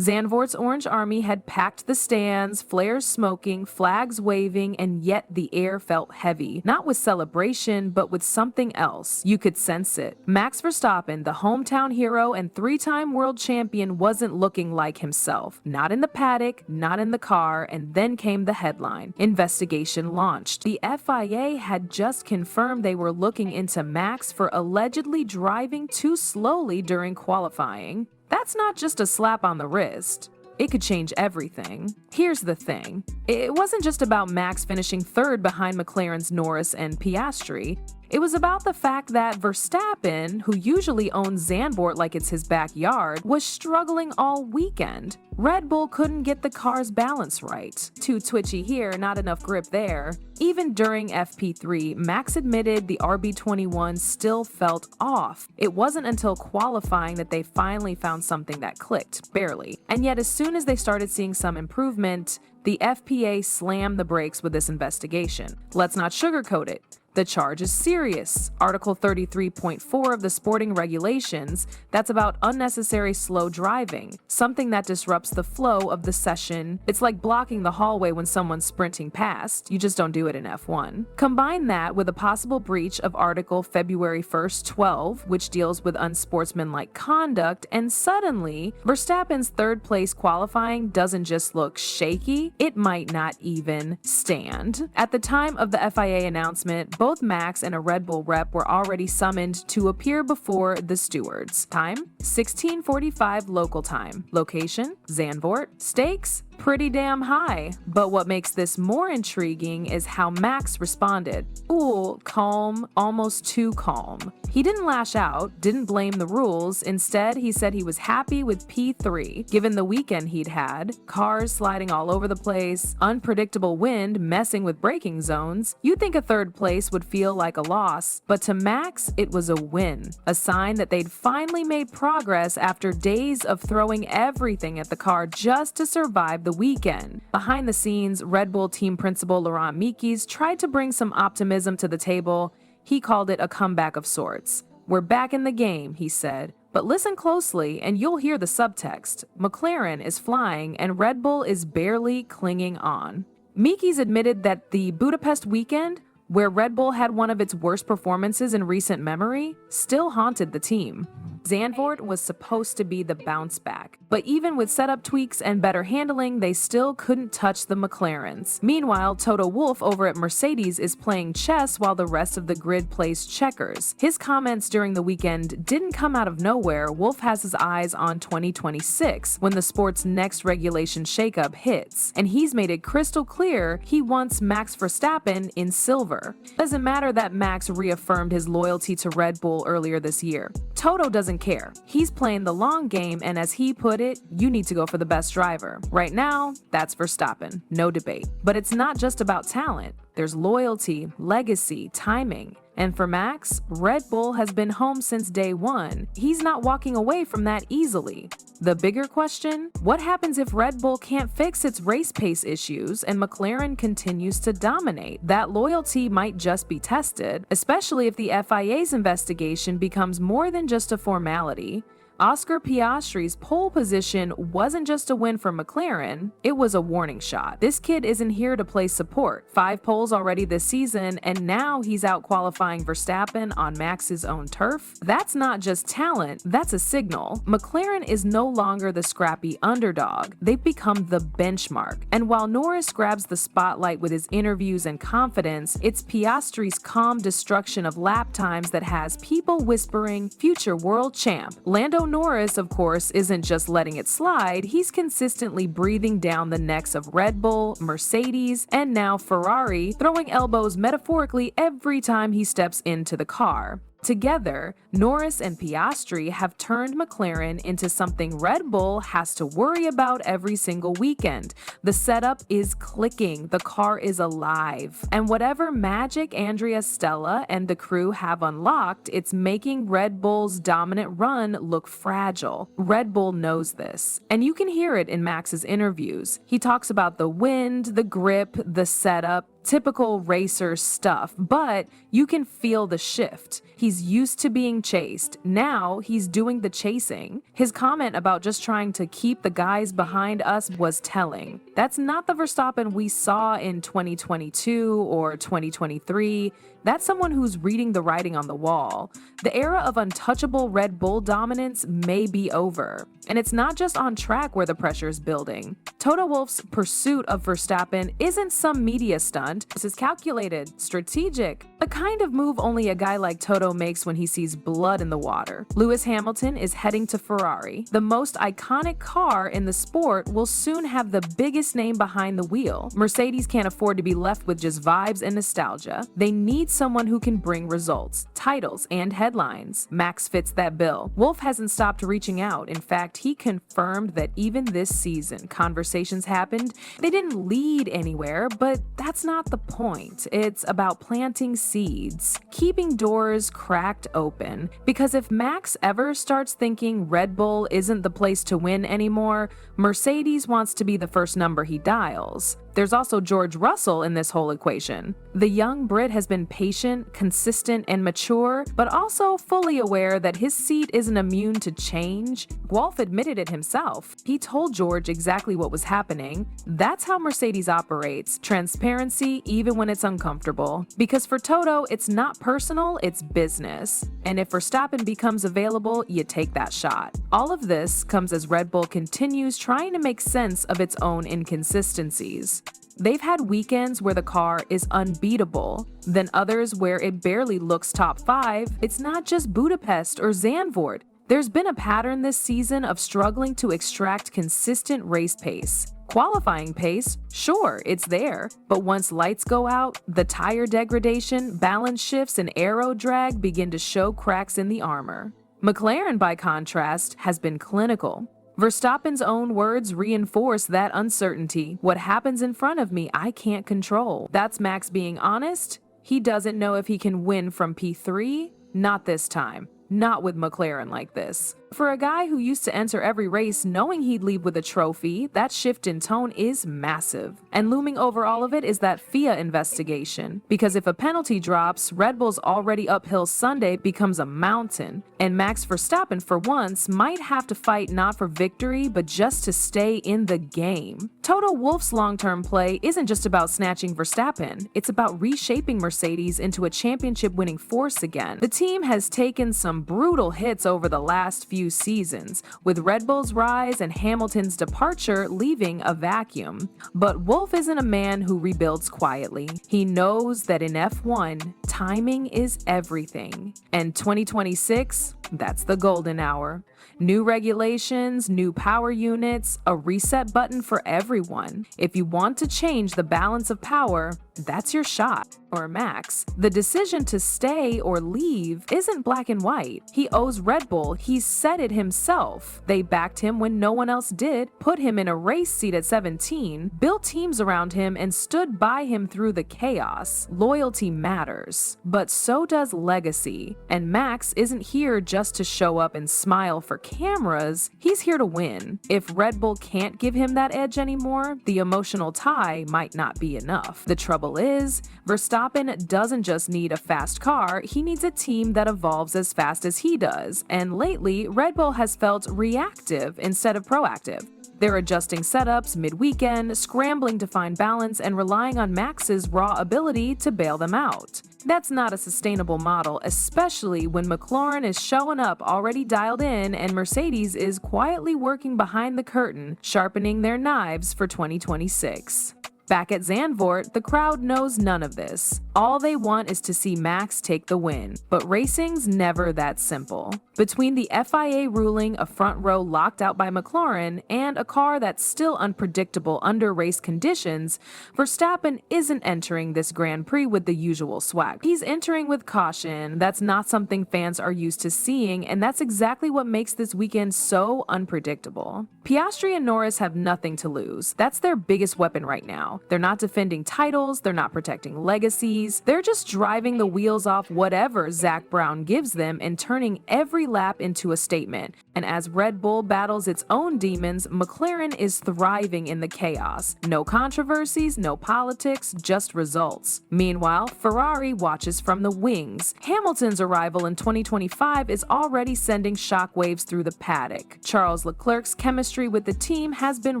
Zandvoort's Orange Army had packed the stands, flares smoking, flags waving, and yet the air felt heavy. Not with celebration, but with something else. You could sense it. Max Verstappen, the hometown hero and three-time world champion, wasn't looking like himself. Not in the paddock, not in the car, and then came the headline. Investigation launched. The FIA had just confirmed they were looking into Max for allegedly driving too slowly during qualifying. That's not just a slap on the wrist. It could change everything. Here's the thing. It wasn't just about Max finishing third behind McLaren's Norris and Piastri. It was about the fact that Verstappen, who usually owns Zandvoort like it's his backyard, was struggling all weekend. Red Bull couldn't get the car's balance right. Too twitchy here, not enough grip there. Even during FP3, Max admitted the RB21 still felt off. It wasn't until qualifying that they finally found something that clicked, barely. And yet as soon as they started seeing some improvement, the FPA slammed the brakes with this investigation. Let's not sugarcoat it. The charge is serious. Article 33.4 of the sporting regulations, that's about unnecessary slow driving, something that disrupts the flow of the session. It's like blocking the hallway when someone's sprinting past. You just don't do it in F1. Combine that with a possible breach of Article February 1st, 12, which deals with unsportsmanlike conduct, and suddenly, Verstappen's third place qualifying doesn't just look shaky, it might not even stand. At the time of the FIA announcement, both Max and a Red Bull rep were already summoned to appear before the stewards. Time? 16:45 local time. Location? Zandvoort. Stakes? Pretty damn high. But what makes this more intriguing is how Max responded. Cool, calm, almost too calm. He didn't lash out, didn't blame the rules. Instead, he said he was happy with P3, given the weekend he'd had, cars sliding all over the place, unpredictable wind messing with braking zones. You'd think a third place would feel like a loss, but to Max, it was a win, a sign that they'd finally made progress after days of throwing everything at the car just to survive the weekend. Behind the scenes, Red Bull team principal Laurent Mekies tried to bring some optimism to the table. He called it a comeback of sorts. "We're back in the game," he said. But listen closely and you'll hear the subtext. McLaren is flying and Red Bull is barely clinging on. Mekies admitted that the Budapest weekend, where Red Bull had one of its worst performances in recent memory, still haunted the team. Zandvoort was supposed to be the bounce back, but even with setup tweaks and better handling, they still couldn't touch the McLarens. Meanwhile, Toto Wolff over at Mercedes is playing chess while the rest of the grid plays checkers. His comments during the weekend didn't come out of nowhere. Wolff has his eyes on 2026, when the sport's next regulation shakeup hits, and he's made it crystal clear he wants Max Verstappen in silver. Doesn't matter that Max reaffirmed his loyalty to Red Bull earlier this year. Toto doesn't care. He's playing the long game, and as he put it, you need to go for the best driver. Right now, that's Verstappen, no debate. But it's not just about talent. There's loyalty, legacy, timing. And for Max, Red Bull has been home since day one. He's not walking away from that easily. The bigger question, what happens if Red Bull can't fix its race pace issues and McLaren continues to dominate? That loyalty might just be tested, especially if the FIA's investigation becomes more than just a formality. Oscar Piastri's pole position wasn't just a win for McLaren, it was a warning shot. This kid isn't here to play support. 5 poles already this season, and now he's out qualifying Verstappen on Max's own turf. That's not just talent, that's a signal. McLaren is no longer the scrappy underdog. They've become the benchmark. And while Norris grabs the spotlight with his interviews and confidence, it's Piastri's calm destruction of lap times that has people whispering, future world champ. Lando Norris, of course, isn't just letting it slide, he's consistently breathing down the necks of Red Bull, Mercedes, and now Ferrari, throwing elbows metaphorically every time he steps into the car. Together, Norris and Piastri have turned McLaren into something Red Bull has to worry about every single weekend. The setup is clicking, the car is alive. And whatever magic Andrea Stella and the crew have unlocked, it's making Red Bull's dominant run look fragile. Red Bull knows this, and you can hear it in Max's interviews. He talks about the wind, the grip, the setup. Typical racer stuff, but you can feel the shift. He's used to being chased. Now he's doing the chasing. His comment about just trying to keep the guys behind us was telling. That's not the Verstappen we saw in 2022 or 2023. That's someone who's reading the writing on the wall. The era of untouchable Red Bull dominance may be over. And it's not just on track where the pressure is building. Toto Wolff's pursuit of Verstappen isn't some media stunt. This is calculated, strategic, the kind of move only a guy like Toto makes when he sees blood in the water. Lewis Hamilton is heading to Ferrari. The most iconic car in the sport will soon have the biggest name behind the wheel. Mercedes can't afford to be left with just vibes and nostalgia. They need someone who can bring results, titles, and headlines. Max fits that bill. Wolff hasn't stopped reaching out. In fact, he confirmed that even this season, conversations happened. They didn't lead anywhere, but that's not the point. It's about planting seeds, keeping doors cracked open. Because if Max ever starts thinking Red Bull isn't the place to win anymore, Mercedes wants to be the first number he dials. There's also George Russell in this whole equation. The young Brit has been patient, consistent, and mature, but also fully aware that his seat isn't immune to change. Wolff admitted it himself. He told George exactly what was happening. That's how Mercedes operates, transparency even when it's uncomfortable. Because for Toto, it's not personal, it's business. And if Verstappen becomes available, you take that shot. All of this comes as Red Bull continues trying to make sense of its own inconsistencies. They've had weekends where the car is unbeatable, then others where it barely looks top 5. It's not just Budapest or Zandvoort. There's been a pattern this season of struggling to extract consistent race pace. Qualifying pace, sure, it's there, but once lights go out, the tire degradation, balance shifts, and aero drag begin to show cracks in the armor. McLaren, by contrast, has been clinical. Verstappen's own words reinforce that uncertainty. What happens in front of me, I can't control. That's Max being honest. He doesn't know if he can win from P3. Not this time. Not with McLaren like this. For a guy who used to enter every race knowing he'd leave with a trophy, that shift in tone is massive. And looming over all of it is that FIA investigation. Because if a penalty drops, Red Bull's already uphill Sunday becomes a mountain. And Max Verstappen, for once, might have to fight not for victory, but just to stay in the game. Toto Wolff's long-term play isn't just about snatching Verstappen. It's about reshaping Mercedes into a championship-winning force again. The team has taken some brutal hits over the last few seasons, with Red Bull's rise and Hamilton's departure leaving a vacuum. But Wolff isn't a man who rebuilds quietly. He knows that in F1, timing is everything. And 2026, that's the golden hour. New regulations, new power units, a reset button for everyone. If you want to change the balance of power, that's your shot. Or Max. The decision to stay or leave isn't black and white. He owes Red Bull. He's said it himself. They backed him when no one else did, put him in a race seat at 17, built teams around him, and stood by him through the chaos. Loyalty matters, but so does legacy. And Max isn't here just to show up and smile for cameras. He's here to win. If Red Bull can't give him that edge anymore, the emotional tie might not be enough. The trouble is, Verstappen doesn't just need a fast car, he needs a team that evolves as fast as he does. And lately, Red Bull has felt reactive instead of proactive. They're adjusting setups mid-weekend, scrambling to find balance, and relying on Max's raw ability to bail them out. That's not a sustainable model, especially when McLaren is showing up already dialed in and Mercedes is quietly working behind the curtain, sharpening their knives for 2026. Back at Zandvoort, the crowd knows none of this. All they want is to see Max take the win. But racing's never that simple. Between the FIA ruling a front row locked out by McLaren and a car that's still unpredictable under race conditions, Verstappen isn't entering this Grand Prix with the usual swag. He's entering with caution. That's not something fans are used to seeing, and that's exactly what makes this weekend so unpredictable. Piastri and Norris have nothing to lose. That's their biggest weapon right now. now. They're not defending titles, they're not protecting legacies, they're just driving the wheels off whatever Zach Brown gives them and turning every lap into a statement. And as Red Bull battles its own demons, McLaren is thriving in the chaos. No controversies, no politics, just results. Meanwhile, Ferrari watches from the wings. Hamilton's arrival in 2025 is already sending shockwaves through the paddock. Charles Leclerc's chemistry with the team has been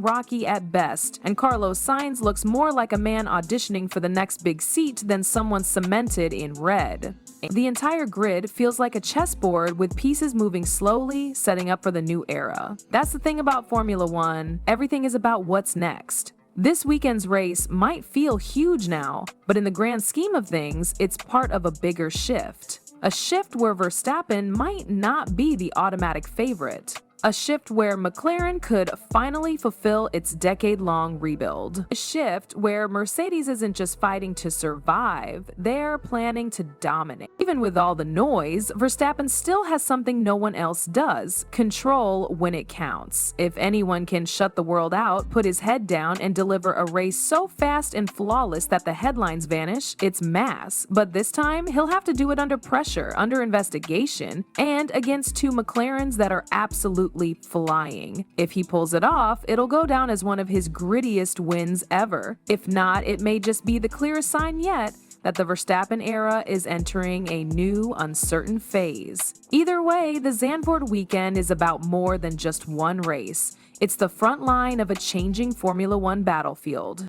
rocky at best, and Carlos Sainz looks more like a man auditioning for the next big seat than someone cemented in red. The entire grid feels like a chessboard with pieces moving slowly, setting up for the new era. That's the thing about Formula One. Everything is about what's next. This weekend's race might feel huge now, but in the grand scheme of things, it's part of a bigger shift. A shift where Verstappen might not be the automatic favorite. A shift where McLaren could finally fulfill its decade-long rebuild. A shift where Mercedes isn't just fighting to survive, they're planning to dominate. Even with all the noise, Verstappen still has something no one else does: control when it counts. If anyone can shut the world out, put his head down, and deliver a race so fast and flawless that the headlines vanish, it's Mass. But this time, he'll have to do it under pressure, under investigation, and against two McLarens that are absolutely flying. If he pulls it off, it'll go down as one of his grittiest wins ever. If not, it may just be the clearest sign yet that the Verstappen era is entering a new, uncertain phase. Either way, the Zandvoort weekend is about more than just one race. It's the front line of a changing Formula One battlefield.